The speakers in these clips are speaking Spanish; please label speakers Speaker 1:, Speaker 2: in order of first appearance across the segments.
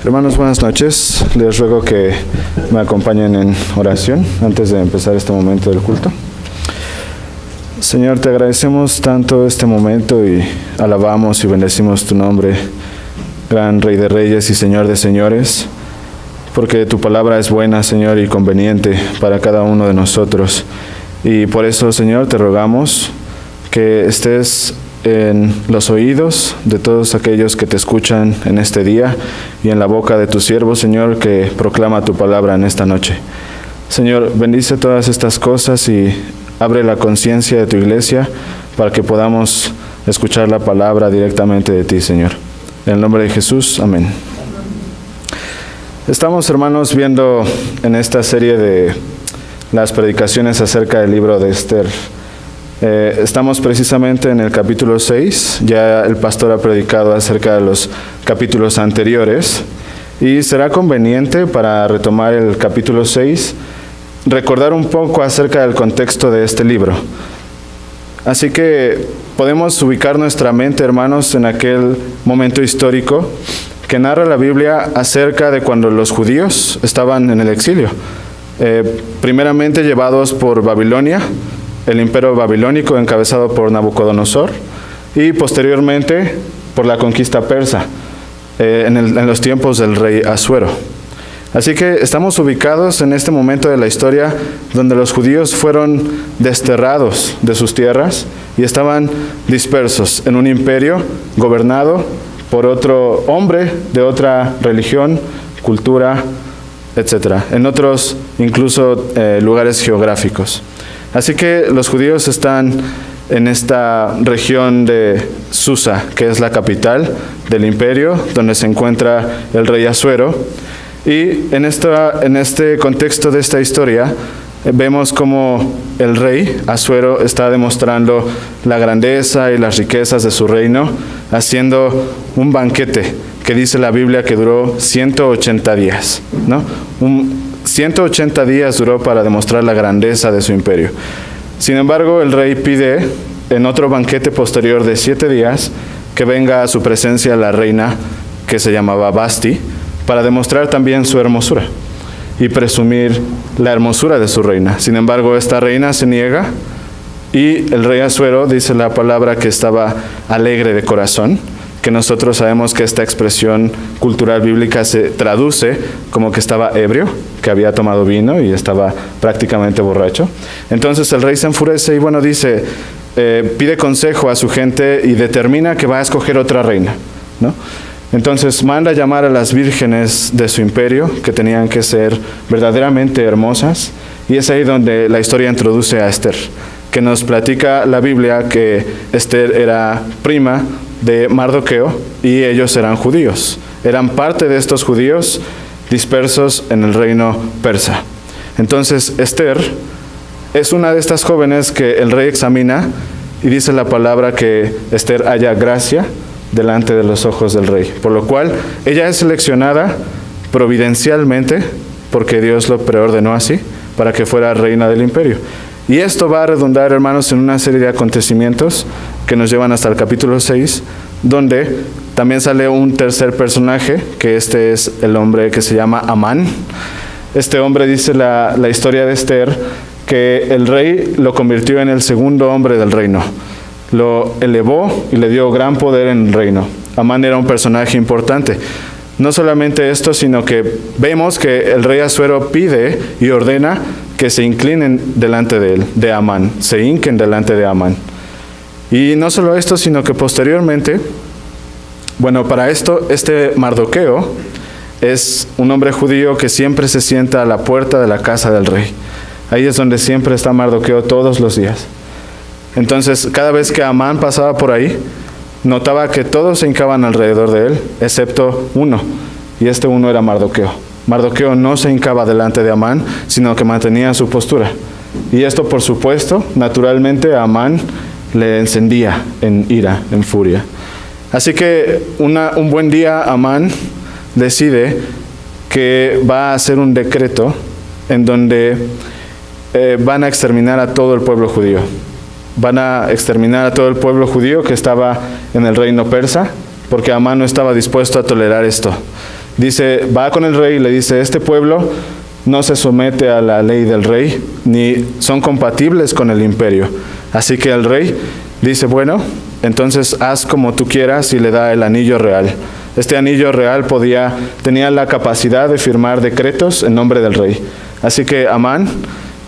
Speaker 1: Hermanos, buenas noches. Les ruego que me acompañen en oración antes de empezar este momento del culto. Señor, te agradecemos tanto este momento y alabamos y bendecimos tu nombre, gran Rey de Reyes y Señor de Señores, porque tu palabra es buena, Señor, y conveniente para cada uno de nosotros. Y por eso, Señor, te rogamos que estés en los oídos de todos aquellos que te escuchan en este día y en la boca de tu siervo, Señor, que proclama tu palabra en esta noche. Señor, bendice todas estas cosas y abre la conciencia de tu iglesia para que podamos escuchar la palabra directamente de ti, Señor. En el nombre de Jesús, amén. Estamos, hermanos, viendo en esta serie de las predicaciones acerca del libro de Esther. Estamos precisamente en el capítulo 6, ya el pastor ha predicado acerca de los capítulos anteriores y será conveniente para retomar el capítulo 6, recordar un poco acerca del contexto de este libro. Así que podemos ubicar nuestra mente, hermanos, en aquel momento histórico que narra la Biblia acerca de cuando los judíos estaban en el exilio, primeramente llevados por Babilonia, el imperio babilónico encabezado por Nabucodonosor, y posteriormente por la conquista persa en los tiempos del rey Asuero. Así que estamos ubicados en este momento de la historia donde los judíos fueron desterrados de sus tierras y estaban dispersos en un imperio gobernado por otro hombre de otra religión, cultura, etc., en otros incluso lugares geográficos. Así que los judíos están en esta región de Susa, que es la capital del imperio, donde se encuentra el rey Asuero. Y en este contexto de esta historia, vemos como el rey Asuero está demostrando la grandeza y las riquezas de su reino, haciendo un banquete que dice la Biblia que duró 180 días, ¿no? 180 días duró para demostrar la grandeza de su imperio. Sin embargo, el rey pide en otro banquete posterior de 7 días que venga a su presencia la reina que se llamaba Vasti para demostrar también su hermosura y presumir la hermosura de su reina. Sin embargo, esta reina se niega y el rey Asuero dice la palabra que estaba alegre de corazón, que nosotros sabemos que esta expresión cultural bíblica se traduce como que estaba ebrio, que había tomado vino y estaba prácticamente borracho. Entonces el rey se enfurece y dice, pide consejo a su gente y determina que va a escoger otra reina, ¿no? Entonces manda llamar a las vírgenes de su imperio, que tenían que ser verdaderamente hermosas, y es ahí donde la historia introduce a Esther, que nos platica la Biblia que Esther era prima de Mardoqueo y ellos eran judíos, eran parte de estos judíos dispersos en el reino persa. Entonces Esther es una de estas jóvenes que el rey examina y dice la palabra que Esther halla gracia delante de los ojos del rey, por lo cual ella es seleccionada providencialmente porque Dios lo preordenó así para que fuera reina del imperio. Y esto va a redundar, hermanos, en una serie de acontecimientos que nos llevan hasta el capítulo 6, donde también sale un tercer personaje, que este es el hombre que se llama Amán. Este hombre, dice la historia de Esther, que el rey lo convirtió en el segundo hombre del reino. Lo elevó y le dio gran poder en el reino. Amán era un personaje importante. No solamente esto, sino que vemos que el rey Asuero pide y ordena que se inclinen delante de él, de Amán, se hinquen delante de Amán. Y no solo esto, sino que posteriormente, para esto, este Mardoqueo es un hombre judío que siempre se sienta a la puerta de la casa del rey. Ahí es donde siempre está Mardoqueo todos los días. Entonces, cada vez que Amán pasaba por ahí, notaba que todos se hincaban alrededor de él, excepto uno, y este uno era Mardoqueo. Mardoqueo no se hincaba delante de Amán, sino que mantenía su postura. Y esto, por supuesto, naturalmente a Amán le encendía en ira, en furia. Así que un buen día Amán decide que va a hacer un decreto en donde van a exterminar a todo el pueblo judío. Van a exterminar a todo el pueblo judío que estaba en el reino persa, porque Amán no estaba dispuesto a tolerar esto. dice, va con el rey y le dice, este pueblo no se somete a la ley del rey, ni son compatibles con el imperio. Así que el rey dice, bueno, entonces haz como tú quieras, y le da el anillo real. Este anillo real tenía la capacidad de firmar decretos en nombre del rey. Así que Amán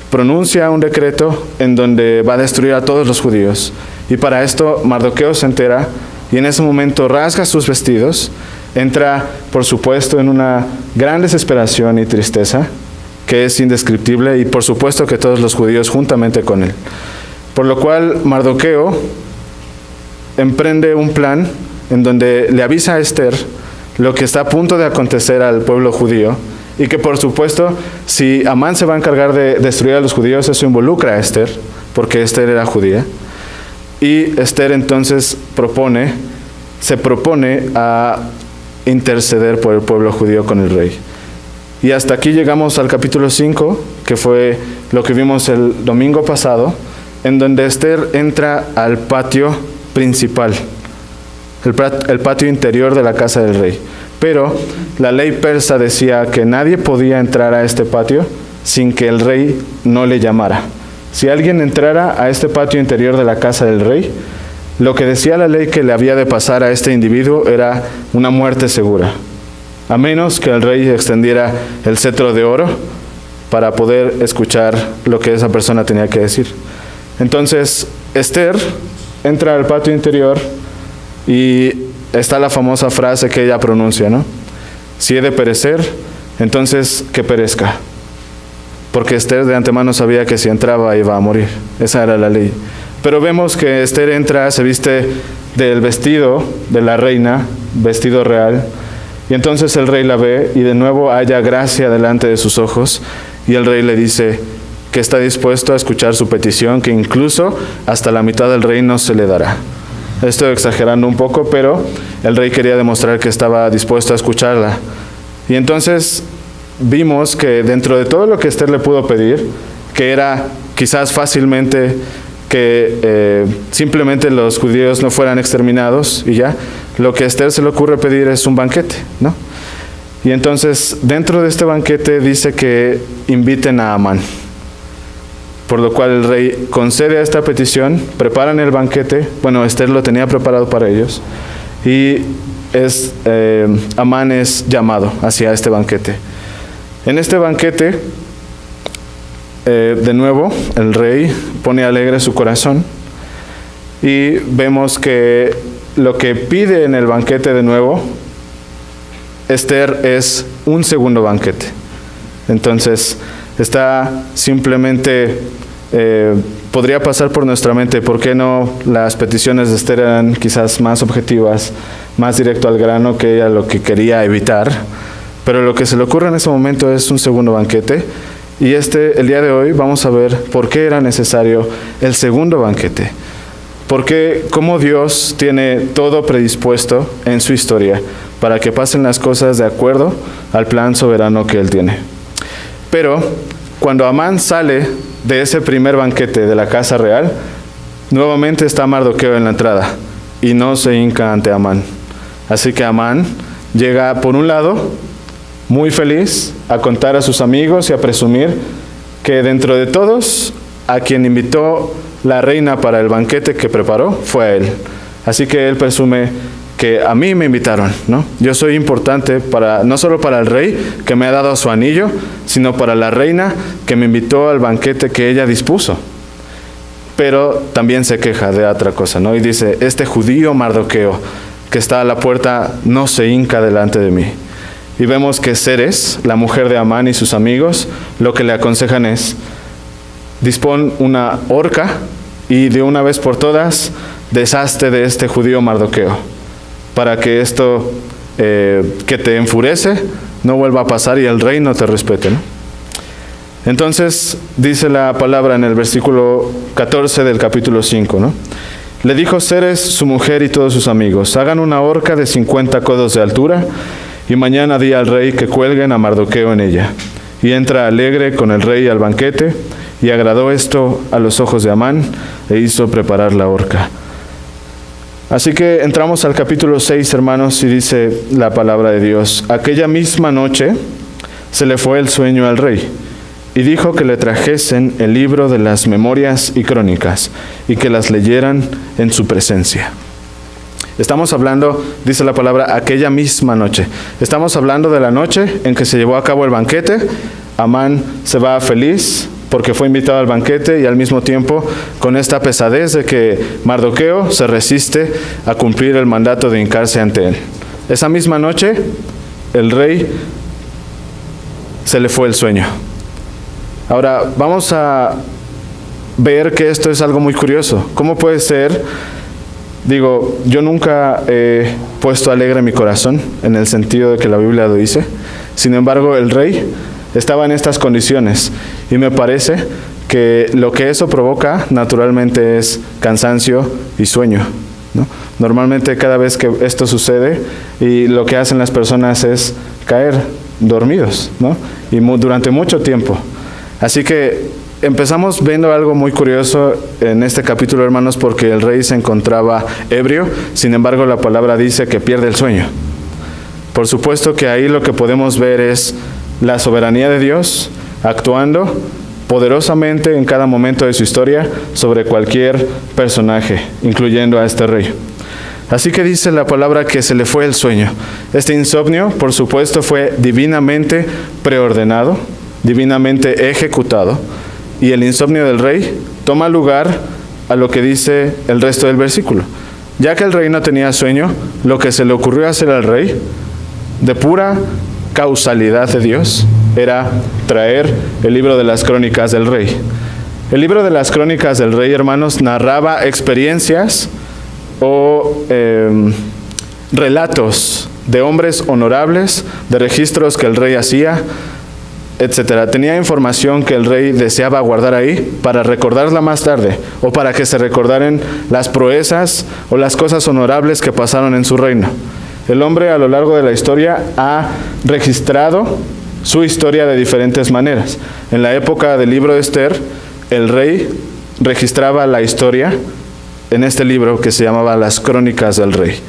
Speaker 1: pronuncia un decreto en donde va a destruir a todos los judíos. Y para esto Mardoqueo se entera y en ese momento rasga sus vestidos, entra por supuesto en una gran desesperación y tristeza que es indescriptible, y por supuesto que todos los judíos juntamente con él. Por lo cual Mardoqueo emprende un plan en donde le avisa a Esther lo que está a punto de acontecer al pueblo judío, y que por supuesto, si Amán se va a encargar de destruir a los judíos, eso involucra a Esther, porque Esther era judía. Y Esther entonces se propone a interceder por el pueblo judío con el rey. Y hasta aquí llegamos al capítulo 5, que fue lo que vimos el domingo pasado, en donde Esther entra al patio principal, el patio interior de la casa del rey. Pero la ley persa decía que nadie podía entrar a este patio sin que el rey no le llamara. Si alguien entrara a este patio interior de la casa del rey, lo que decía la ley que le había de pasar a este individuo era una muerte segura, a menos que el rey extendiera el cetro de oro para poder escuchar lo que esa persona tenía que decir. Entonces, Esther entra al patio interior y está la famosa frase que ella pronuncia, ¿no? Si he de perecer, entonces que perezca. Porque Esther de antemano sabía que si entraba iba a morir. Esa era la ley. Pero vemos que Esther entra, se viste del vestido de la reina, vestido real, y entonces el rey la ve y de nuevo halla gracia delante de sus ojos, y el rey le dice que está dispuesto a escuchar su petición, que incluso hasta la mitad del reino se le dará. Estoy exagerando un poco, pero el rey quería demostrar que estaba dispuesto a escucharla. Y entonces vimos que dentro de todo lo que Esther le pudo pedir, que era quizás fácilmente que simplemente los judíos no fueran exterminados y ya, lo que a Esther se le ocurre pedir es un banquete, ¿no? Y entonces dentro de este banquete dice que inviten a Amán. Por lo cual el rey concede a esta petición, preparan el banquete, bueno, Esther lo tenía preparado para ellos, y Amán es llamado hacia este banquete. En este banquete, de nuevo, el rey pone alegre su corazón, y vemos que lo que pide en el banquete de nuevo, Esther, es un segundo banquete. Entonces, está simplemente, podría pasar por nuestra mente, ¿por qué no las peticiones de Esther eran quizás más objetivas, más directo al grano que ella lo que quería evitar? Pero lo que se le ocurre en ese momento es un segundo banquete, y el día de hoy vamos a ver por qué era necesario el segundo banquete. Porque cómo Dios tiene todo predispuesto en su historia para que pasen las cosas de acuerdo al plan soberano que Él tiene. Pero cuando Amán sale de ese primer banquete de la casa real, nuevamente está Mardoqueo en la entrada y no se hinca ante Amán. Así que Amán llega por un lado muy feliz a contar a sus amigos y a presumir que dentro de todos a quien invitó la reina para el banquete que preparó fue a él. Así que él presume que a mí me invitaron, ¿no? Yo soy importante no solo para el rey que me ha dado su anillo, sino para la reina que me invitó al banquete que ella dispuso. Pero también se queja de otra cosa, ¿no? Y dice, este judío Mardoqueo que está a la puerta no se hinca delante de mí. Y vemos que Zeres, la mujer de Amán y sus amigos, lo que le aconsejan es, dispón una horca y de una vez por todas deshazte de este judío Mardoqueo, para que esto que te enfurece no vuelva a pasar y el rey no te respete, ¿no? Entonces dice la palabra en el versículo 14 del capítulo 5, ¿no? Le dijo Zeres, su mujer y todos sus amigos, hagan una horca de 50 codos de altura y mañana di al rey que cuelguen a Mardoqueo en ella. Y entra alegre con el rey al banquete, y agradó esto a los ojos de Amán, e hizo preparar la horca. Así que entramos al capítulo 6, hermanos, y dice la palabra de Dios: aquella misma noche se le fue el sueño al rey, y dijo que le trajesen el libro de las memorias y crónicas, y que las leyeran en su presencia. Estamos hablando, dice la palabra, aquella misma noche. Estamos hablando de la noche en que se llevó a cabo el banquete. Amán se va feliz porque fue invitado al banquete, y al mismo tiempo con esta pesadez de que Mardoqueo se resiste a cumplir el mandato de hincarse ante él. Esa misma noche, el rey se le fue el sueño. Ahora, vamos a ver que esto es algo muy curioso. ¿Cómo puede ser? Digo, yo nunca he puesto alegre mi corazón en el sentido de que la Biblia lo dice. Sin embargo, el rey estaba en estas condiciones, y me parece que lo que eso provoca naturalmente es cansancio y sueño, ¿no? Normalmente cada vez que esto sucede, y lo que hacen las personas es caer dormidos, ¿no? Y durante mucho tiempo. Así que empezamos viendo algo muy curioso en este capítulo, hermanos, porque el rey se encontraba ebrio. Sin embargo, la palabra dice que pierde el sueño. Por supuesto que ahí lo que podemos ver es la soberanía de Dios actuando poderosamente en cada momento de su historia sobre cualquier personaje, incluyendo a este rey. Así que dice la palabra que se le fue el sueño. Este insomnio, por supuesto, fue divinamente preordenado, divinamente ejecutado, y el insomnio del rey toma lugar a lo que dice el resto del versículo. Ya que el rey no tenía sueño, lo que se le ocurrió hacer al rey, de pura causalidad de Dios, era traer el libro de las crónicas del rey. El libro de las crónicas del rey, hermanos, narraba experiencias o relatos de hombres honorables, de registros que el rey hacía, etcétera. Tenía información que el rey deseaba guardar ahí para recordarla más tarde, o para que se recordaran las proezas o las cosas honorables que pasaron en su reino. El hombre a lo largo de la historia ha registrado su historia de diferentes maneras. En la época del libro de Esther, el rey registraba la historia en este libro que se llamaba Las Crónicas del Rey.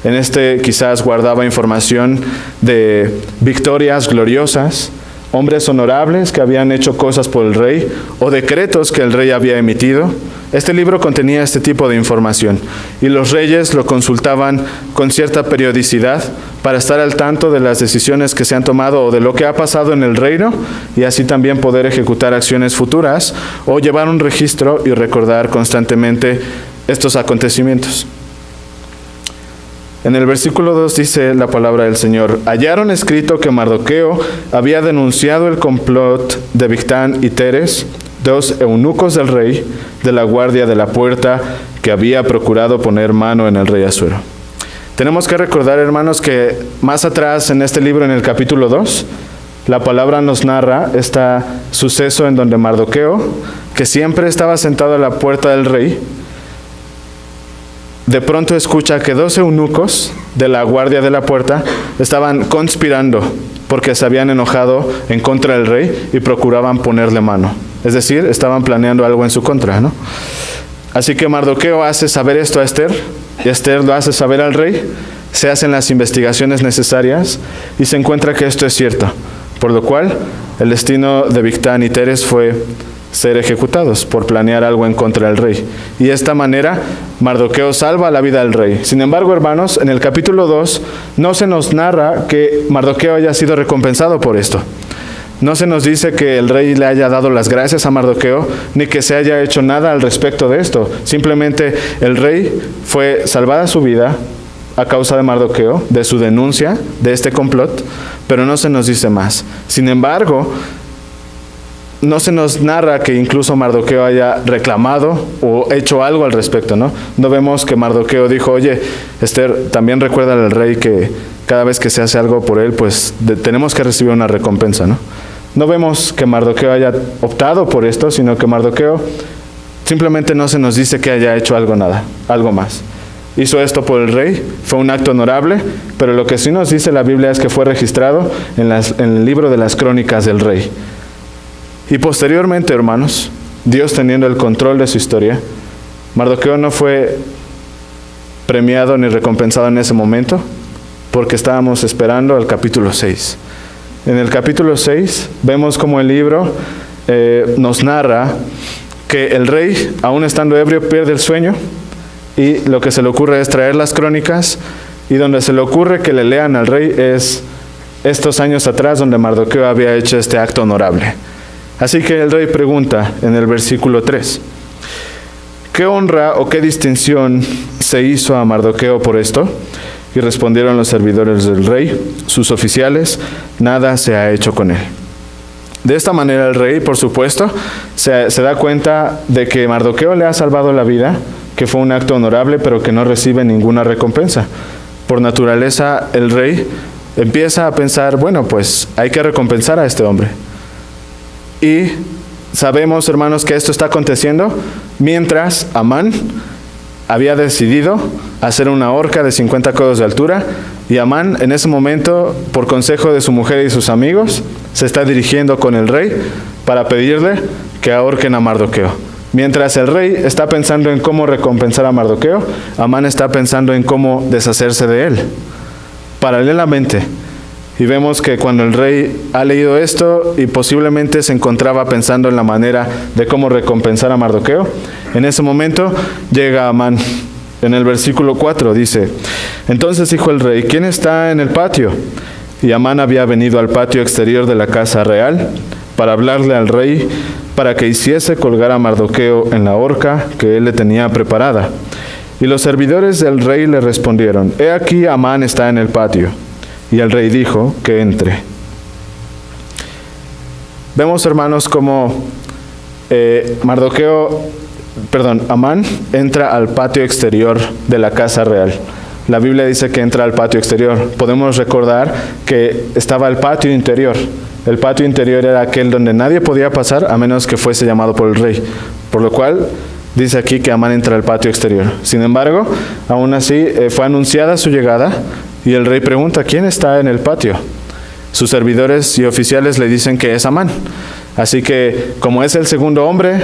Speaker 1: En este quizás guardaba información de victorias gloriosas, hombres honorables que habían hecho cosas por el rey, o decretos que el rey había emitido. Este libro contenía este tipo de información, y los reyes lo consultaban con cierta periodicidad para estar al tanto de las decisiones que se han tomado o de lo que ha pasado en el reino, y así también poder ejecutar acciones futuras o llevar un registro y recordar constantemente estos acontecimientos. En el versículo 2 dice la palabra del Señor: hallaron escrito que Mardoqueo había denunciado el complot de Bigtán y Teres, dos eunucos del rey, de la guardia de la puerta, que había procurado poner mano en el rey Asuero. Tenemos que recordar, hermanos, que más atrás en este libro, en el capítulo 2, la palabra nos narra este suceso en donde Mardoqueo, que siempre estaba sentado a la puerta del rey, de pronto escucha que 2 eunucos de la guardia de la puerta estaban conspirando porque se habían enojado en contra del rey y procuraban ponerle mano. Es decir, estaban planeando algo en su contra, ¿no? Así que Mardoqueo hace saber esto a Esther, y Esther lo hace saber al rey. Se hacen las investigaciones necesarias y se encuentra que esto es cierto, por lo cual el destino de Bigtán y Teres fue ser ejecutados por planear algo en contra del rey. Y de esta manera Mardoqueo salva la vida del rey. Sin embargo, hermanos, en el capítulo 2 no se nos narra que Mardoqueo haya sido recompensado por esto. No se nos dice que el rey le haya dado las gracias a Mardoqueo, ni que se haya hecho nada al respecto de esto. Simplemente el rey fue salvada su vida a causa de Mardoqueo, de su denuncia de este complot, pero no se nos dice más. Sin embargo, no se nos narra que incluso Mardoqueo haya reclamado o hecho algo al respecto, ¿no? No vemos que Mardoqueo dijo: oye, Esther, también recuerda al rey que cada vez que se hace algo por él, pues tenemos que recibir una recompensa, ¿no? No vemos que Mardoqueo haya optado por esto, sino que Mardoqueo simplemente no se nos dice que haya hecho algo más. Hizo esto por el rey, fue un acto honorable, pero lo que sí nos dice la Biblia es que fue registrado en el libro de las crónicas del rey. Y posteriormente, hermanos, Dios teniendo el control de su historia, Mardoqueo no fue premiado ni recompensado en ese momento, porque estábamos esperando al capítulo 6. En el capítulo 6 vemos como el libro nos narra que el rey, aún estando ebrio, pierde el sueño y lo que se le ocurre es traer las crónicas, y donde se le ocurre que le lean al rey es estos años atrás donde Mardoqueo había hecho este acto honorable. Así que el rey pregunta en el versículo 3, ¿qué honra o qué distinción se hizo a Mardoqueo por esto? Y respondieron los servidores del rey, sus oficiales, nada se ha hecho con él. De esta manera el rey, por supuesto, se da cuenta de que Mardoqueo le ha salvado la vida, que fue un acto honorable, pero que no recibe ninguna recompensa. Por naturaleza, el rey empieza a pensar, bueno, pues hay que recompensar a este hombre. Y sabemos, hermanos, que esto está aconteciendo mientras Amán había decidido hacer una horca de 50 codos de altura, y Amán en ese momento, por consejo de su mujer y sus amigos, se está dirigiendo con el rey para pedirle que ahorquen a Mardoqueo. Mientras el rey está pensando en cómo recompensar a Mardoqueo, Amán está pensando en cómo deshacerse de él. Paralelamente, y vemos que cuando el rey ha leído esto y posiblemente se encontraba pensando en la manera de cómo recompensar a Mardoqueo, en ese momento llega Amán. En el versículo 4 dice, entonces dijo el rey, ¿quién está en el patio? Y Amán había venido al patio exterior de la casa real para hablarle al rey para que hiciese colgar a Mardoqueo en la horca que él le tenía preparada. Y los servidores del rey le respondieron, he aquí Amán está en el patio. Y el rey dijo que entre. Vemos, hermanos, cómo Amán entra al patio exterior de la casa real. La Biblia dice que entra al patio exterior. Podemos recordar que estaba el patio interior. El patio interior era aquel donde nadie podía pasar a menos que fuese llamado por el rey. Por lo cual dice aquí que Amán entra al patio exterior. Sin embargo, aún así fue anunciada su llegada y el rey pregunta, ¿quién está en el patio? Sus servidores y oficiales le dicen que es Amán. Así que, como es el segundo hombre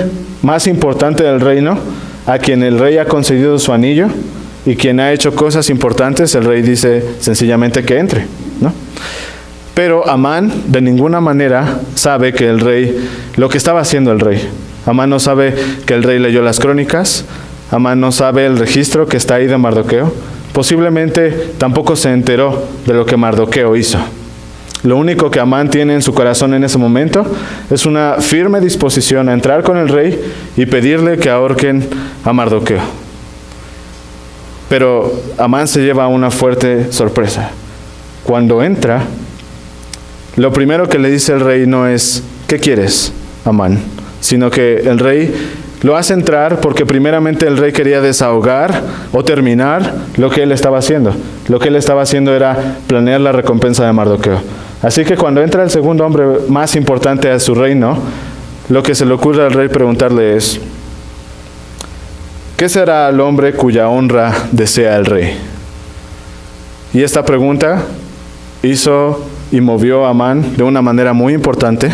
Speaker 1: más importante del reino, a quien el rey ha concedido su anillo y quien ha hecho cosas importantes, el rey dice sencillamente que entre, ¿no? Pero Amán de ninguna manera sabe que el rey, lo que estaba haciendo el rey. Amán no sabe que el rey leyó las crónicas, Amán no sabe el registro que está ahí de Mardoqueo, posiblemente tampoco se enteró de lo que Mardoqueo hizo. Lo único que Amán tiene en su corazón en ese momento es una firme disposición a entrar con el rey y pedirle que ahorquen a Mardoqueo. Pero Amán se lleva una fuerte sorpresa. Cuando entra, lo primero que le dice el rey no es, ¿qué quieres, Amán? Sino que el rey lo hace entrar porque primeramente el rey quería desahogar o terminar lo que él estaba haciendo. Lo que él estaba haciendo era planear la recompensa de Mardoqueo. Así que cuando entra el segundo hombre más importante a su reino, lo que se le ocurre al rey preguntarle es, ¿qué será el hombre cuya honra desea el rey? Y esta pregunta hizo y movió a Amán de una manera muy importante,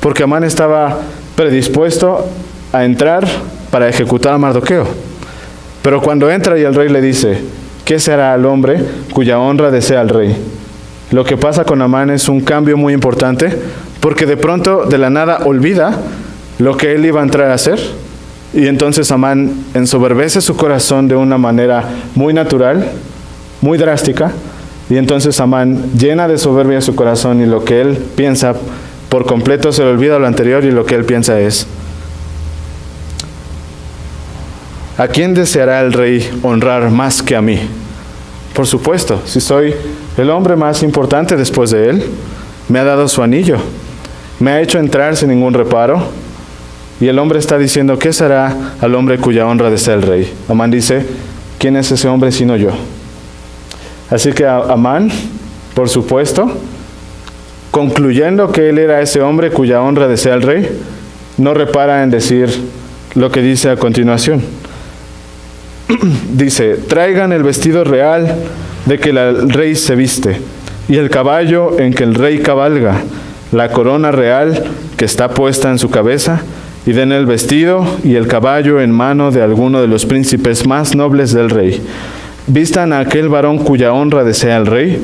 Speaker 1: porque Amán estaba predispuesto a entrar para ejecutar a Mardoqueo. Pero cuando entra y el rey le dice, ¿qué será el hombre cuya honra desea el rey? Lo que pasa con Amán es un cambio muy importante, porque de pronto, de la nada, olvida lo que él iba a entrar a hacer, y entonces Amán ensoberbece su corazón de una manera muy natural, muy drástica, y entonces Amán llena de soberbia su corazón, y lo que él piensa por completo se le olvida lo anterior, y lo que él piensa es, ¿a quién deseará el rey honrar más que a mí? Por supuesto, si soy el hombre más importante después de él, me ha dado su anillo, me ha hecho entrar sin ningún reparo, y el hombre está diciendo, ¿qué será al hombre cuya honra desea el rey? Amán dice, ¿quién es ese hombre sino yo? Así que Amán, por supuesto, concluyendo que él era ese hombre cuya honra desea el rey, no repara en decir lo que dice a continuación. Dice, traigan el vestido real de que el rey se viste, y el caballo en que el rey cabalga, la corona real que está puesta en su cabeza, y den el vestido y el caballo en mano de alguno de los príncipes más nobles del rey, vistan a aquel varón cuya honra desea el rey,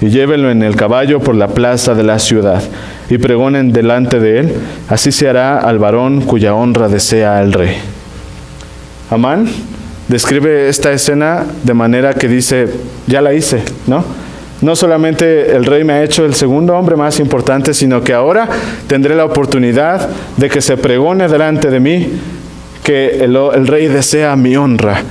Speaker 1: y llévenlo en el caballo por la plaza de la ciudad, y pregonen delante de él, así se hará al varón cuya honra desea el rey. Amán describe esta escena de manera que dice, ya la hice, ¿no? No solamente el rey me ha hecho el segundo hombre más importante, sino que ahora tendré la oportunidad de que se pregone delante de mí que el rey desea mi honra.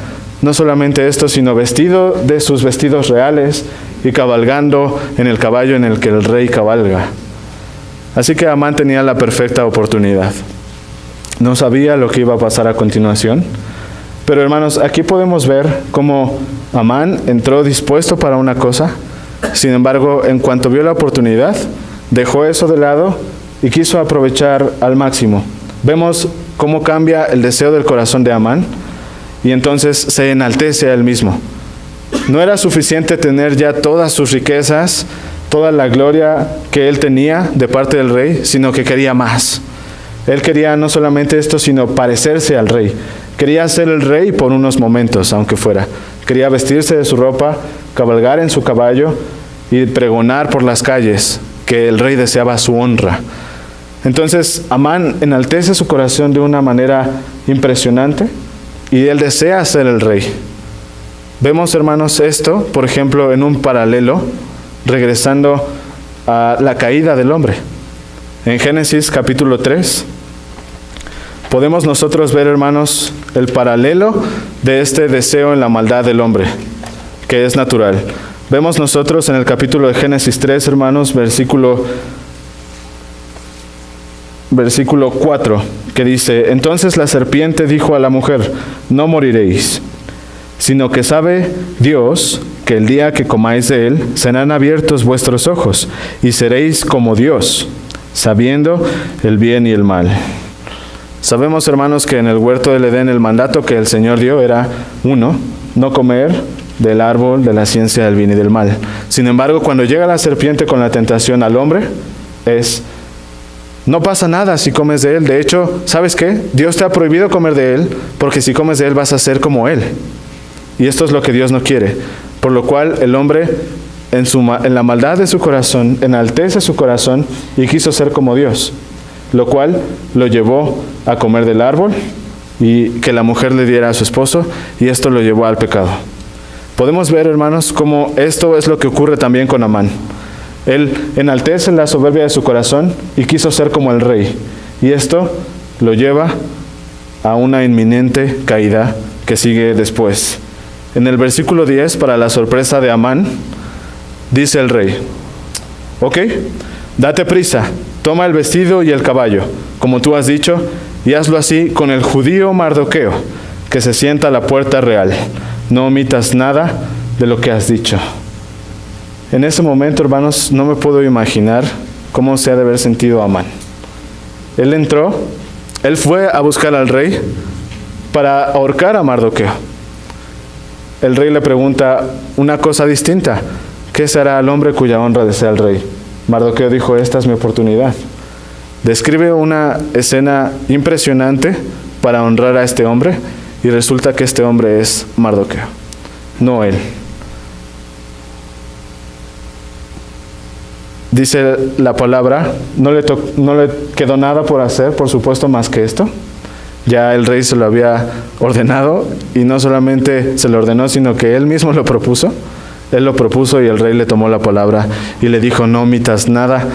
Speaker 1: No solamente esto, sino vestido de sus vestidos reales y cabalgando en el caballo en el que el rey cabalga. Así que Amán tenía la perfecta oportunidad. No sabía lo que iba a pasar a continuación, pero hermanos, aquí podemos ver cómo Amán entró dispuesto para una cosa. Sin embargo, en cuanto vio la oportunidad, dejó eso de lado y quiso aprovechar al máximo. Vemos cómo cambia el deseo del corazón de Amán y entonces se enaltece a él mismo. No era suficiente tener ya todas sus riquezas, toda la gloria que él tenía de parte del rey, sino que quería más. Él quería no solamente esto, sino parecerse al rey. Quería ser el rey por unos momentos, aunque fuera. Quería vestirse de su ropa, cabalgar en su caballo y pregonar por las calles que el rey deseaba su honra. Entonces, Amán enaltece su corazón de una manera impresionante y él desea ser el rey. Vemos, hermanos, esto, por ejemplo, en un paralelo, regresando a la caída del hombre. En Génesis capítulo 3, podemos nosotros ver, hermanos, el paralelo de este deseo en la maldad del hombre, que es natural. Vemos nosotros en el capítulo de Génesis 3, hermanos, versículo 4, que dice, entonces la serpiente dijo a la mujer, no moriréis, sino que sabe Dios que el día que comáis de él, serán abiertos vuestros ojos, y seréis como Dios, sabiendo el bien y el mal. Sabemos, hermanos, que en el huerto del Edén el mandato que el Señor dio era uno, no comer del árbol de la ciencia del bien y del mal. Sin embargo, cuando llega la serpiente con la tentación al hombre, no pasa nada si comes de él. De hecho, ¿sabes qué? Dios te ha prohibido comer de él, porque si comes de él vas a ser como él. Y esto es lo que Dios no quiere. Por lo cual el hombre, en la maldad de su corazón, enaltece su corazón y quiso ser como Dios, lo cual lo llevó a comer del árbol y que la mujer le diera a su esposo, y esto lo llevó al pecado. Podemos ver, hermanos, cómo esto es lo que ocurre también con Amán. Él enaltece la soberbia de su corazón y quiso ser como el rey, y esto lo lleva a una inminente caída que sigue después. En el versículo 10, para la sorpresa de Amán, dice el rey, ok, date prisa, toma el vestido y el caballo, como tú has dicho, y hazlo así con el judío Mardoqueo, que se sienta a la puerta real. No omitas nada de lo que has dicho. En ese momento, hermanos, no me puedo imaginar cómo se ha de haber sentido Amán. Él fue a buscar al rey para ahorcar a Mardoqueo. El rey le pregunta una cosa distinta, ¿qué será al hombre cuya honra desea el rey? Mardoqueo dijo, esta es mi oportunidad. Describe una escena impresionante para honrar a este hombre, y resulta que este hombre es Mardoqueo, no él. Dice la palabra, no le quedó nada por hacer, por supuesto, más que esto. Ya el rey se lo había ordenado, y no solamente se lo ordenó, sino que él mismo lo propuso. Él lo propuso y el rey le tomó la palabra y le dijo, no omitas nada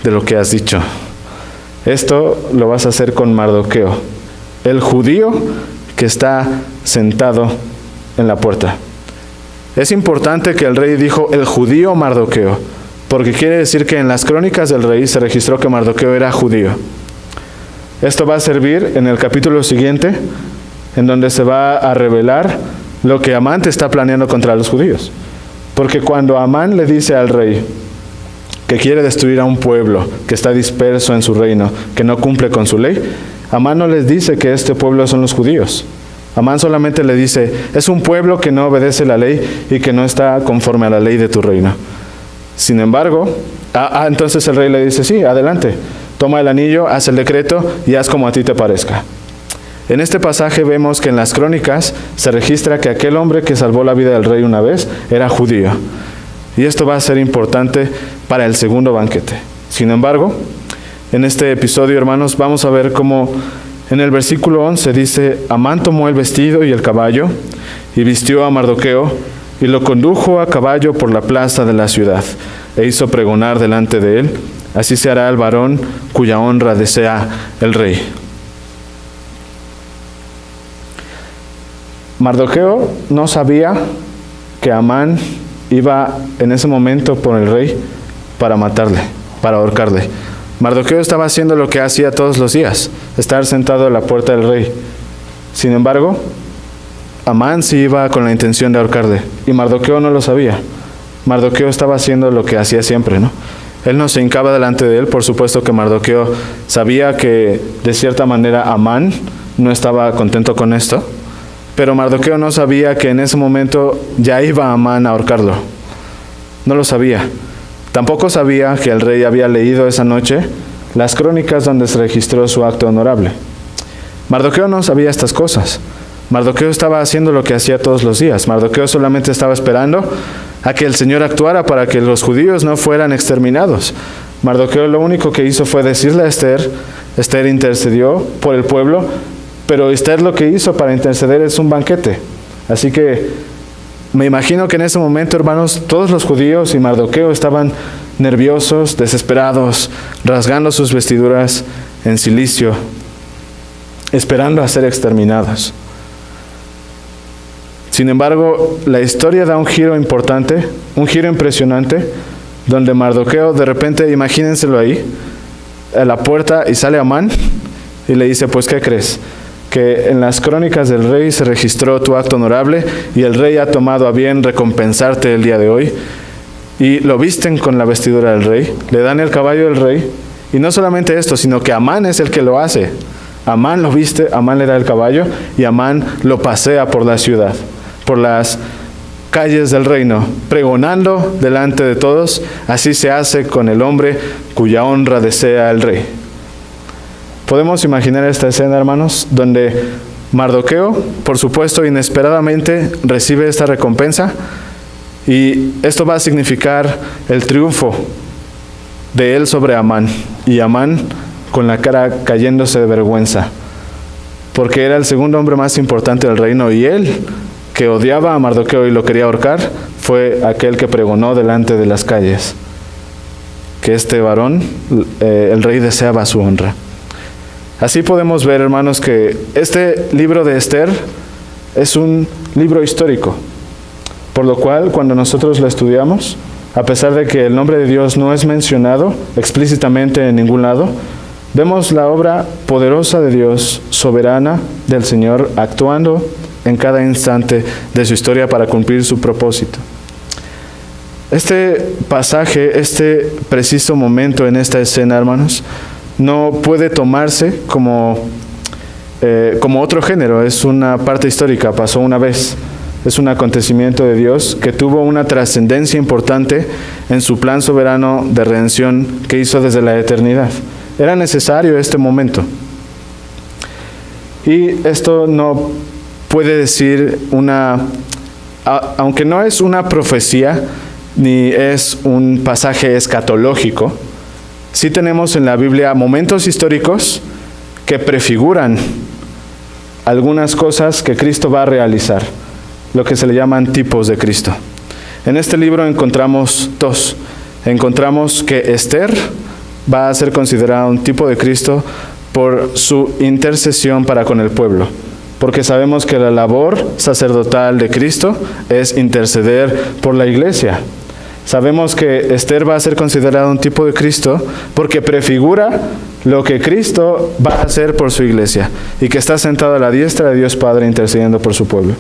Speaker 1: de lo que has dicho. Esto lo vas a hacer con Mardoqueo, el judío que está sentado en la puerta. Es importante que el rey dijo el judío Mardoqueo, porque quiere decir que en las crónicas del rey se registró que Mardoqueo era judío. Esto va a servir en el capítulo siguiente, en donde se va a revelar lo que Amán está planeando contra los judíos. Porque cuando Amán le dice al rey que quiere destruir a un pueblo que está disperso en su reino, que no cumple con su ley, Amán no les dice que este pueblo son los judíos. Amán solamente le dice, es un pueblo que no obedece la ley y que no está conforme a la ley de tu reino. Sin embargo, entonces el rey le dice, sí, adelante, toma el anillo, haz el decreto y haz como a ti te parezca. En este pasaje vemos que en las crónicas se registra que aquel hombre que salvó la vida del rey una vez era judío. Y esto va a ser importante para el segundo banquete. Sin embargo, en este episodio, hermanos, vamos a ver cómo en el versículo 11 dice: Amán tomó el vestido y el caballo y vistió a Mardoqueo y lo condujo a caballo por la plaza de la ciudad e hizo pregonar delante de él: así se hará al varón cuya honra desea el rey. Mardoqueo no sabía que Amán iba en ese momento por el rey para matarle, para ahorcarle. Mardoqueo estaba haciendo lo que hacía todos los días, estar sentado a la puerta del rey. Sin embargo, Amán sí iba con la intención de ahorcarle, y Mardoqueo no lo sabía. Mardoqueo estaba haciendo lo que hacía siempre, ¿no? Él no se hincaba delante de él. Por supuesto que Mardoqueo sabía que de cierta manera Amán no estaba contento con esto, pero Mardoqueo no sabía que en ese momento ya iba Amán a ahorcarlo. No lo sabía. Tampoco sabía que el rey había leído esa noche las crónicas donde se registró su acto honorable. Mardoqueo no sabía estas cosas. Mardoqueo estaba haciendo lo que hacía todos los días. Mardoqueo solamente estaba esperando a que el Señor actuara para que los judíos no fueran exterminados. Mardoqueo lo único que hizo fue decirle a Esther. Esther intercedió por el pueblo, pero Esther lo que hizo para interceder es un banquete. Así que me imagino que en ese momento, hermanos, todos los judíos y Mardoqueo estaban nerviosos, desesperados, rasgando sus vestiduras en cilicio, esperando a ser exterminados. Sin embargo, la historia da un giro importante, un giro impresionante, donde Mardoqueo de repente, imagínenselo ahí, a la puerta, y sale Amán y le dice: pues, ¿qué crees? Que en las crónicas del rey se registró tu acto honorable y el rey ha tomado a bien recompensarte el día de hoy. Y lo visten con la vestidura del rey, le dan el caballo del rey, y no solamente esto, sino que Amán es el que lo hace. Amán lo viste, Amán le da el caballo y Amán lo pasea por la ciudad, por las calles del reino, pregonando delante de todos: así se hace con el hombre cuya honra desea el rey. Podemos imaginar esta escena, hermanos, donde Mardoqueo, por supuesto, inesperadamente recibe esta recompensa, y esto va a significar el triunfo de él sobre Amán, y Amán con la cara cayéndose de vergüenza, porque era el segundo hombre más importante del reino, y él, que odiaba a Mardoqueo y lo quería ahorcar, fue aquel que pregonó delante de las calles que este varón, el rey, deseaba su honra. Así podemos ver, hermanos, que este libro de Esther es un libro histórico, por lo cual cuando nosotros lo estudiamos, a pesar de que el nombre de Dios no es mencionado explícitamente en ningún lado, vemos la obra poderosa de Dios, soberana del Señor, actuando en cada instante de su historia para cumplir su propósito. Este pasaje, este preciso momento en esta escena, hermanos, no puede tomarse como otro género. Es una parte histórica, pasó una vez. Es un acontecimiento de Dios que tuvo una trascendencia importante en su plan soberano de redención que hizo desde la eternidad. Era necesario este momento. Y esto no puede decir aunque no es una profecía, ni es un pasaje escatológico, sí tenemos en la Biblia momentos históricos que prefiguran algunas cosas que Cristo va a realizar, lo que se le llaman tipos de Cristo. En este libro encontramos dos. Encontramos que Esther va a ser considerada un tipo de Cristo por su intercesión para con el pueblo, porque sabemos que la labor sacerdotal de Cristo es interceder por la iglesia. Sabemos que Esther va a ser considerada un tipo de Cristo porque prefigura lo que Cristo va a hacer por su iglesia y que está sentado a la diestra de Dios Padre intercediendo por su pueblo.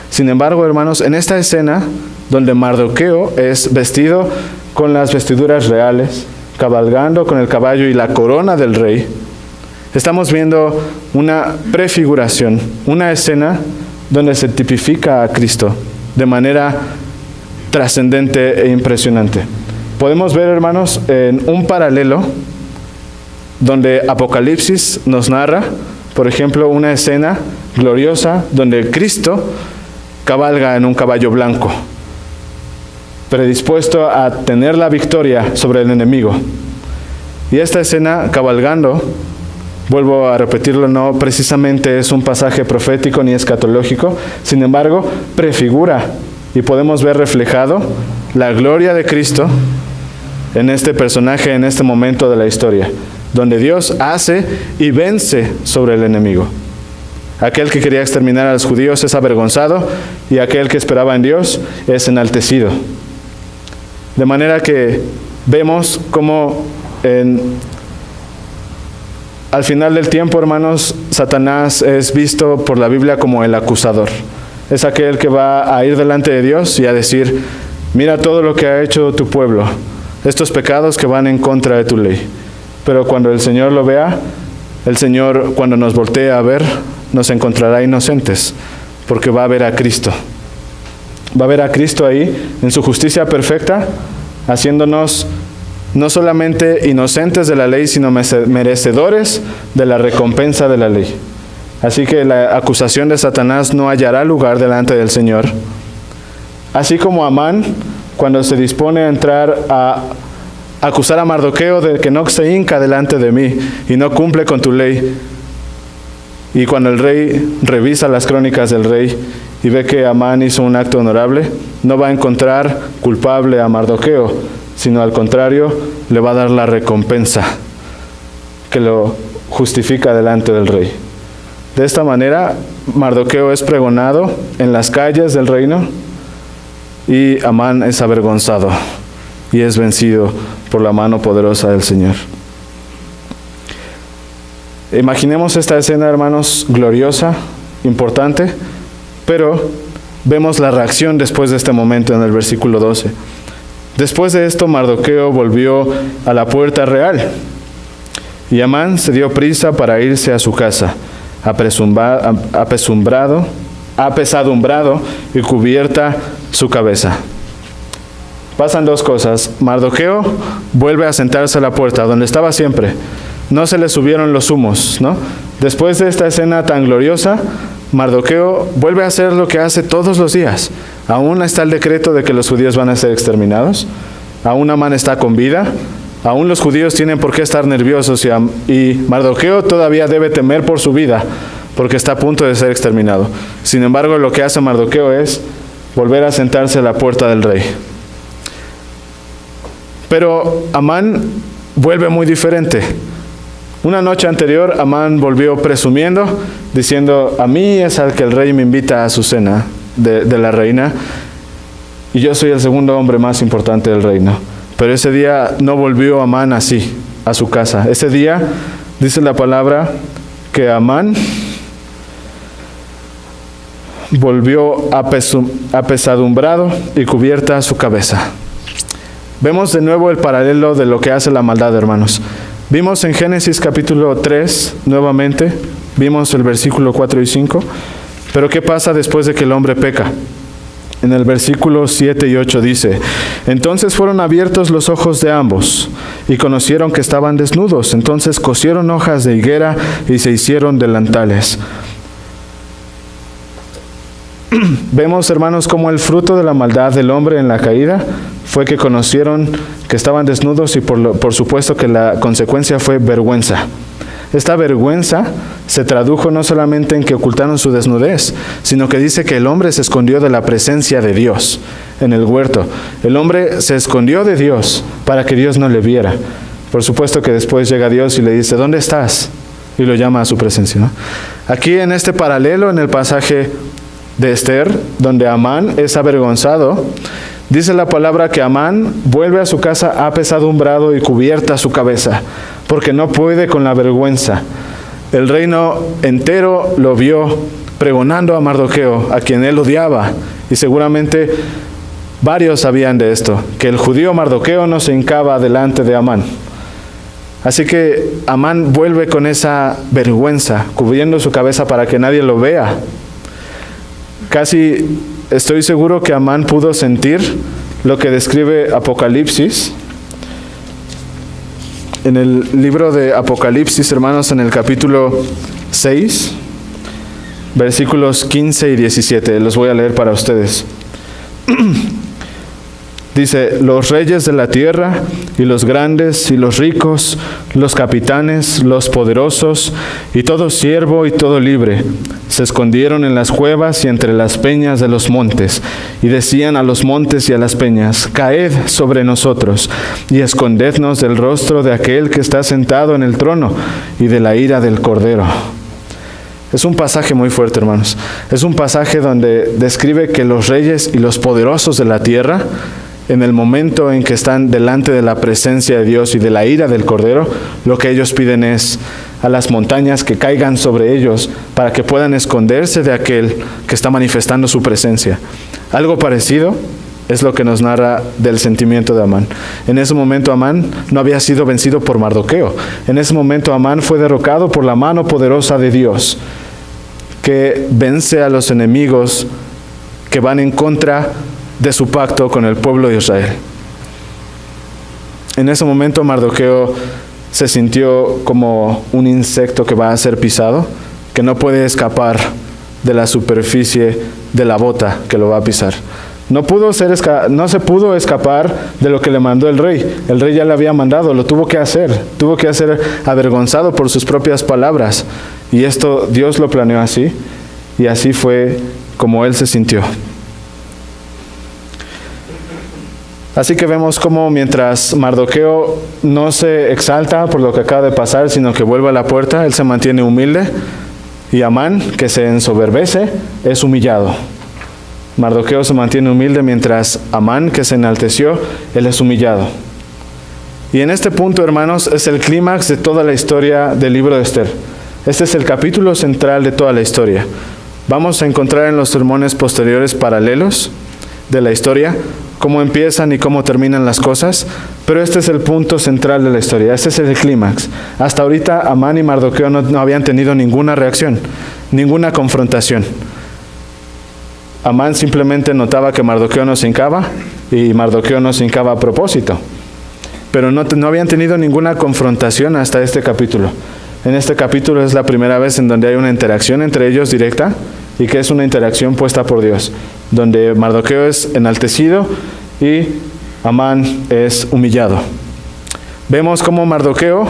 Speaker 1: Sin embargo, hermanos, en esta escena donde Mardoqueo es vestido con las vestiduras reales, cabalgando con el caballo y la corona del rey, estamos viendo una prefiguración, una escena donde se tipifica a Cristo de manera trascendente e impresionante. Podemos ver, hermanos, en un paralelo donde Apocalipsis nos narra Por ejemplo, una escena gloriosa donde Cristo cabalga en un caballo blanco, predispuesto a tener la victoria sobre el enemigo. Y esta escena cabalgando, vuelvo a repetirlo, no precisamente es un pasaje profético ni escatológico, sin embargo, prefigura y podemos ver reflejado la gloria de Cristo en este personaje, en este momento de la historia, donde Dios hace y vence sobre el enemigo. Aquel que quería exterminar a los judíos es avergonzado y aquel que esperaba en Dios es enaltecido. De manera que vemos cómo al final del tiempo, hermanos, Satanás es visto por la Biblia como el acusador. Es aquel que va a ir delante de Dios y a decir: mira todo lo que ha hecho tu pueblo, estos pecados que van en contra de tu ley. Pero cuando el Señor lo vea, el Señor, cuando nos voltee a ver, nos encontrará inocentes, porque va a ver a Cristo. Va a ver a Cristo ahí, en su justicia perfecta, haciéndonos no solamente inocentes de la ley, sino merecedores de la recompensa de la ley. Así que la acusación de Satanás no hallará lugar delante del Señor. Así como Amán, cuando se dispone a entrar a acusar a Mardoqueo de que no se hinca delante de mí y no cumple con tu ley, y cuando el rey revisa las crónicas del rey y ve que Amán hizo un acto honorable, no va a encontrar culpable a Mardoqueo, sino al contrario, le va a dar la recompensa que lo justifica delante del rey. De esta manera, Mardoqueo es pregonado en las calles del reino y Amán es avergonzado y es vencido por la mano poderosa del Señor. Imaginemos esta escena, hermanos, gloriosa, importante, pero vemos la reacción después de este momento en el versículo 12. Después de esto, Mardoqueo volvió a la puerta real y Amán se dio prisa para irse a su casa, apesadumbrado y cubierta su cabeza. Pasan dos cosas. Mardoqueo vuelve a sentarse a la puerta, donde estaba siempre. No se le subieron los humos, ¿no? Después de esta escena tan gloriosa, Mardoqueo vuelve a hacer lo que hace todos los días. Aún está el decreto de que los judíos van a ser exterminados. Aún Amán está con vida. Aún los judíos tienen por qué estar nerviosos y Mardoqueo todavía debe temer por su vida porque está a punto de ser exterminado. Sin embargo, lo que hace Mardoqueo es volver a sentarse a la puerta del rey. Pero Amán vuelve muy diferente. Una noche anterior, Amán volvió presumiendo, diciendo: a mí es al que el rey me invita a su cena de la reina, y yo soy el segundo hombre más importante del reino. Pero ese día no volvió Amán así, a su casa. Ese día, dice la palabra, que Amán volvió apesadumbrado y cubierta su cabeza. Vemos de nuevo el paralelo de lo que hace la maldad, hermanos. Vimos en Génesis capítulo 3, nuevamente, vimos el versículo 4 y 5, pero ¿qué pasa después de que el hombre peca? En el versículo 7 y 8 dice: entonces fueron abiertos los ojos de ambos, y conocieron que estaban desnudos. Entonces cosieron hojas de higuera y se hicieron delantales. Vemos, hermanos, cómo el fruto de la maldad del hombre en la caída fue que conocieron que estaban desnudos y por supuesto que la consecuencia fue vergüenza. Esta vergüenza se tradujo no solamente en que ocultaron su desnudez, sino que dice que el hombre se escondió de la presencia de Dios en el huerto. El hombre se escondió de Dios para que Dios no le viera. Por supuesto que después llega Dios y le dice: ¿dónde estás? Y lo llama a su presencia, ¿no? Aquí en este paralelo, en el pasaje de Esther, donde Amán es avergonzado, dice la palabra que Amán vuelve a su casa apesadumbrado y cubierta su cabeza, porque no puede con la vergüenza. El reino entero lo vio pregonando a Mardoqueo, a quien él odiaba, y seguramente varios sabían de esto, que el judío Mardoqueo no se hincaba delante de Amán. Así que Amán vuelve con esa vergüenza, cubriendo su cabeza para que nadie lo vea. Casi estoy seguro que Amán pudo sentir lo que describe Apocalipsis. En el libro de Apocalipsis, hermanos, en el capítulo 6, versículos 15 y 17. Los voy a leer para ustedes. Dice: los reyes de la tierra, y los grandes, y los ricos, los capitanes, los poderosos, y todo siervo y todo libre, se escondieron en las cuevas y entre las peñas de los montes, y decían a los montes y a las peñas: caed sobre nosotros, y escondednos del rostro de aquel que está sentado en el trono, y de la ira del Cordero. Es un pasaje muy fuerte, hermanos. Es un pasaje donde describe que los reyes y los poderosos de la tierra, en el momento en que están delante de la presencia de Dios y de la ira del Cordero, lo que ellos piden es a las montañas que caigan sobre ellos para que puedan esconderse de aquel que está manifestando su presencia. Algo parecido es lo que nos narra del sentimiento de Amán. En ese momento Amán no había sido vencido por Mardoqueo. En ese momento Amán fue derrocado por la mano poderosa de Dios, que vence a los enemigos que van en contra de su pacto con el pueblo de Israel. En ese momento Mardoqueo se sintió como un insecto que va a ser pisado, que no puede escapar de la superficie de la bota que lo va a pisar. No se pudo escapar de lo que le mandó el rey. El rey ya le había mandado, lo tuvo que hacer avergonzado por sus propias palabras. Y esto Dios lo planeó así, y así fue como él se sintió. Así que vemos cómo mientras Mardoqueo no se exalta por lo que acaba de pasar, sino que vuelve a la puerta, él se mantiene humilde, y Amán, que se ensoberbece, es humillado. Mardoqueo se mantiene humilde mientras Amán, que se enalteció, él es humillado. Y en este punto, hermanos, es el clímax de toda la historia del libro de Esther. Este es el capítulo central de toda la historia. Vamos a encontrar en los sermones posteriores paralelos de la historia, cómo empiezan y cómo terminan las cosas, pero este es el punto central de la historia, este es el clímax. Hasta ahorita Amán y Mardoqueo no habían tenido ninguna reacción, ninguna confrontación. Amán simplemente notaba que Mardoqueo no se hincaba, y Mardoqueo no se hincaba a propósito, pero no habían tenido ninguna confrontación hasta este capítulo. En este capítulo es la primera vez en donde hay una interacción entre ellos directa, y que es una interacción puesta por Dios, donde Mardoqueo es enaltecido y Amán es humillado. Vemos cómo Mardoqueo,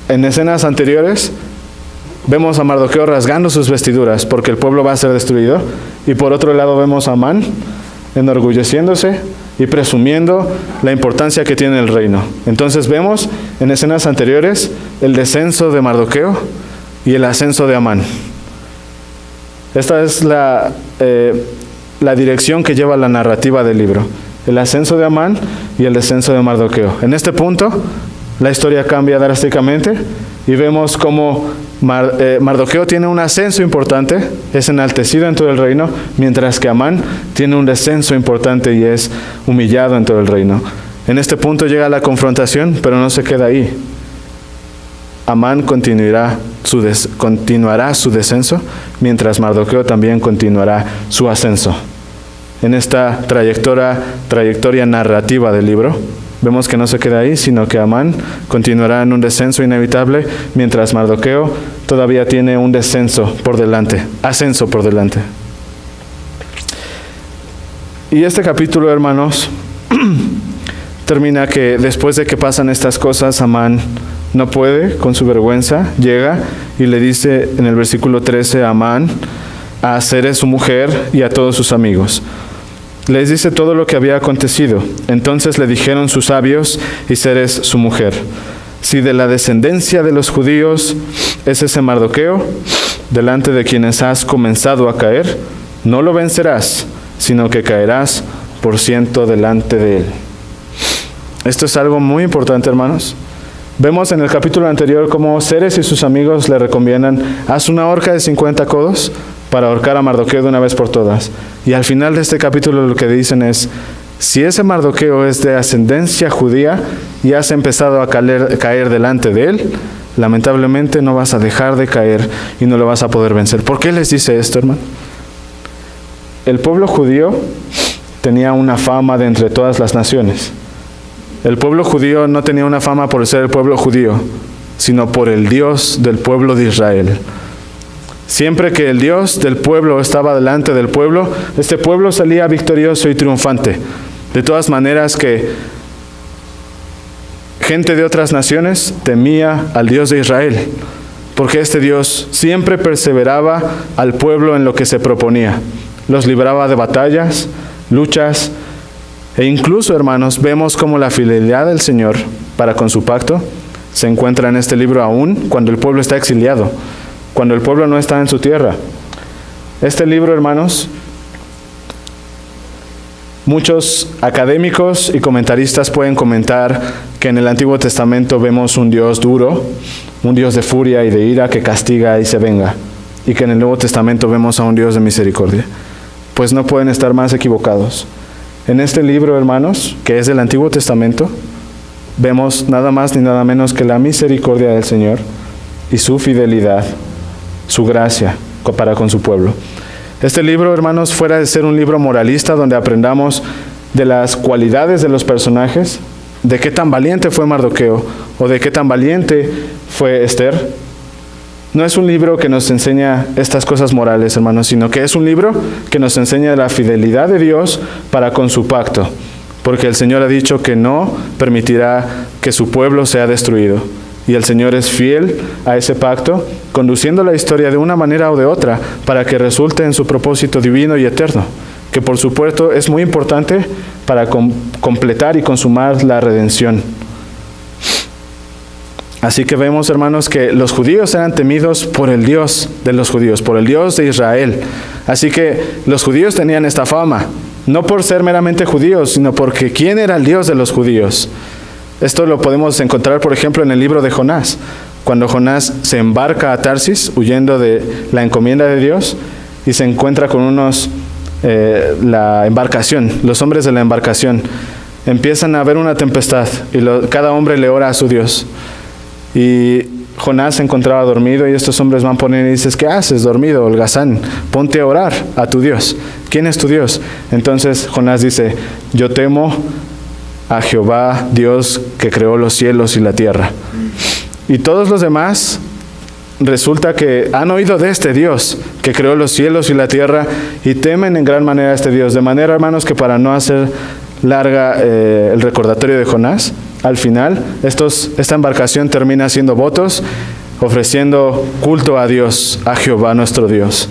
Speaker 1: en escenas anteriores, vemos a Mardoqueo rasgando sus vestiduras porque el pueblo va a ser destruido, y por otro lado vemos a Amán enorgulleciéndose y presumiendo la importancia que tiene el reino. Entonces vemos en escenas anteriores el descenso de Mardoqueo y el ascenso de Amán. Esta es la dirección que lleva la narrativa del libro: el ascenso de Amán y el descenso de Mardoqueo. En este punto, la historia cambia drásticamente y vemos cómo Mardoqueo tiene un ascenso importante, es enaltecido en todo el reino, mientras que Amán tiene un descenso importante y es humillado en todo el reino. En este punto llega la confrontación, pero no se queda ahí. Amán continuará su descenso, mientras Mardoqueo también continuará su ascenso. En esta trayectoria narrativa del libro, vemos que no se queda ahí, sino que Amán continuará en un descenso inevitable, mientras Mardoqueo todavía tiene un ascenso por delante. Y este capítulo, hermanos, termina que después de que pasan estas cosas, Amán no puede con su vergüenza, llega y le dice en el versículo 13 a Amán, a Zeres su mujer y a todos sus amigos. Les dice todo lo que había acontecido. Entonces le dijeron sus sabios y Zeres su mujer: si de la descendencia de los judíos es ese Mardoqueo, delante de quienes has comenzado a caer, no lo vencerás, sino que caerás por ciento delante de él. Esto es algo muy importante, hermanos. Vemos en el capítulo anterior cómo Zeres y sus amigos le recomiendan: haz una horca de 50 codos para ahorcar a Mardoqueo de una vez por todas. Y al final de este capítulo lo que dicen es: si ese Mardoqueo es de ascendencia judía y has empezado a caer delante de él, lamentablemente no vas a dejar de caer y no lo vas a poder vencer. ¿Por qué les dice esto, hermano? El pueblo judío tenía una fama de entre todas las naciones. El pueblo judío no tenía una fama por ser el pueblo judío, sino por el Dios del pueblo de Israel. Siempre que el Dios del pueblo estaba delante del pueblo, este pueblo salía victorioso y triunfante. De todas maneras que gente de otras naciones temía al Dios de Israel, porque este Dios siempre perseveraba al pueblo en lo que se proponía. Los libraba de batallas, luchas, e incluso, hermanos, vemos cómo la fidelidad del Señor para con su pacto se encuentra en este libro aún cuando el pueblo está exiliado, cuando el pueblo no está en su tierra. Este libro, hermanos, muchos académicos y comentaristas pueden comentar que en el Antiguo Testamento vemos un Dios duro, un Dios de furia y de ira que castiga y se venga, y que en el Nuevo Testamento vemos a un Dios de misericordia. Pues no pueden estar más equivocados. En este libro, hermanos, que es del Antiguo Testamento, vemos nada más ni nada menos que la misericordia del Señor y su fidelidad, su gracia para con su pueblo. Este libro, hermanos, fuera de ser un libro moralista donde aprendamos de las cualidades de los personajes, de qué tan valiente fue Mardoqueo o de qué tan valiente fue Esther, no es un libro que nos enseña estas cosas morales, hermanos, sino que es un libro que nos enseña la fidelidad de Dios para con su pacto, porque el Señor ha dicho que no permitirá que su pueblo sea destruido. Y el Señor es fiel a ese pacto, conduciendo la historia de una manera o de otra para que resulte en su propósito divino y eterno, que por supuesto es muy importante para completar y consumar la redención. Así que vemos, hermanos, que los judíos eran temidos por el Dios de los judíos, por el Dios de Israel. Así que los judíos tenían esta fama, no por ser meramente judíos, sino porque ¿quién era el Dios de los judíos? Esto lo podemos encontrar, por ejemplo, en el libro de Jonás. Cuando Jonás se embarca a Tarsis, huyendo de la encomienda de Dios, y se encuentra con la embarcación, los hombres de la embarcación. Empiezan a haber una tempestad, y cada hombre le ora a su Dios. Y Jonás se encontraba dormido, y estos hombres van por él y dicen: ¿qué haces dormido, holgazán? Ponte a orar a tu Dios. ¿Quién es tu Dios? Entonces Jonás dice: yo temo a Jehová, Dios que creó los cielos y la tierra. Y todos los demás resulta que han oído de este Dios que creó los cielos y la tierra y temen en gran manera a este Dios. De manera, hermanos, que para no hacer larga el recordatorio de Jonás, al final esta embarcación termina haciendo votos, ofreciendo culto a Dios, a Jehová nuestro Dios.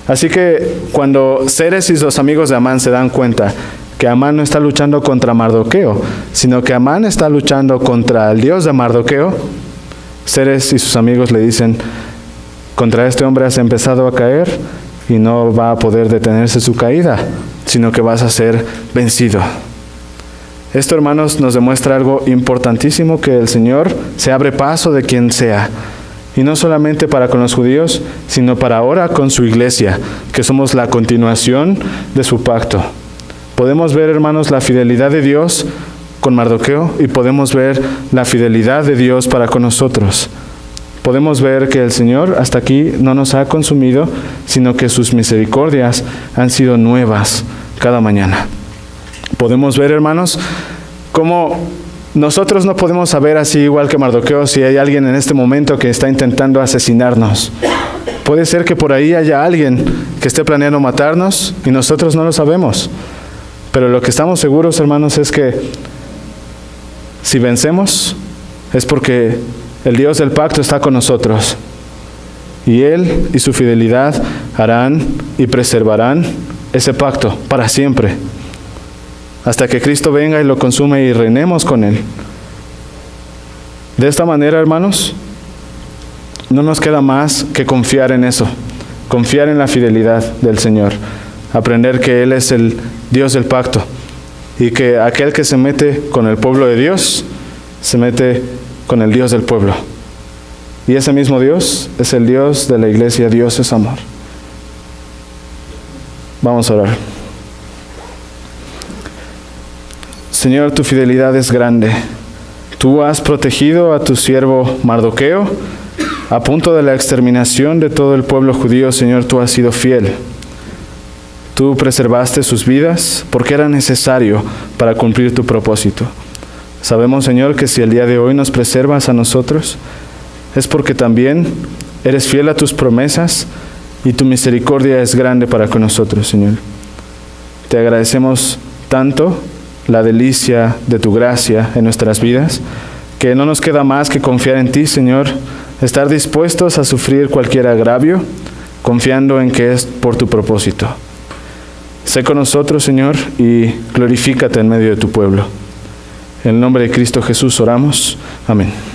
Speaker 1: Así que cuando Zeres y los amigos de Amán se dan cuenta que Amán no está luchando contra Mardoqueo, sino que Amán está luchando contra el Dios de Mardoqueo, Zeres y sus amigos le dicen: contra este hombre has empezado a caer y no va a poder detenerse su caída, sino que vas a ser vencido. Esto, hermanos, nos demuestra algo importantísimo, que el Señor se abre paso de quien sea. Y no solamente para con los judíos, sino para ahora con su iglesia, que somos la continuación de su pacto. Podemos ver, hermanos, la fidelidad de Dios con Mardoqueo y podemos ver la fidelidad de Dios para con nosotros. Podemos ver que el Señor hasta aquí no nos ha consumido, sino que sus misericordias han sido nuevas cada mañana. Podemos ver, hermanos, cómo nosotros no podemos saber, así igual que Mardoqueo, si hay alguien en este momento que está intentando asesinarnos. Puede ser que por ahí haya alguien que esté planeando matarnos y nosotros no lo sabemos. Pero lo que estamos seguros, hermanos, es que si vencemos es porque el Dios del pacto está con nosotros. Y Él y su fidelidad harán y preservarán ese pacto para siempre, hasta que Cristo venga y lo consume y reinemos con Él. De esta manera, hermanos, no nos queda más que confiar en eso, confiar en la fidelidad del Señor, aprender que Él es el Dios del pacto y que aquel que se mete con el pueblo de Dios, se mete con el Dios del pueblo. Y ese mismo Dios es el Dios de la iglesia. Dios es amor. Vamos a orar. Señor, tu fidelidad es grande. Tú has protegido a tu siervo Mardoqueo a punto de la exterminación de todo el pueblo judío. Señor, tú has sido fiel. Tú preservaste sus vidas porque era necesario para cumplir tu propósito. Sabemos, Señor, que si el día de hoy nos preservas a nosotros, es porque también eres fiel a tus promesas y tu misericordia es grande para con nosotros, Señor. Te agradecemos tanto la delicia de tu gracia en nuestras vidas, que no nos queda más que confiar en ti, Señor, estar dispuestos a sufrir cualquier agravio, confiando en que es por tu propósito. Sé con nosotros, Señor, y glorifícate en medio de tu pueblo. En el nombre de Cristo Jesús oramos. Amén.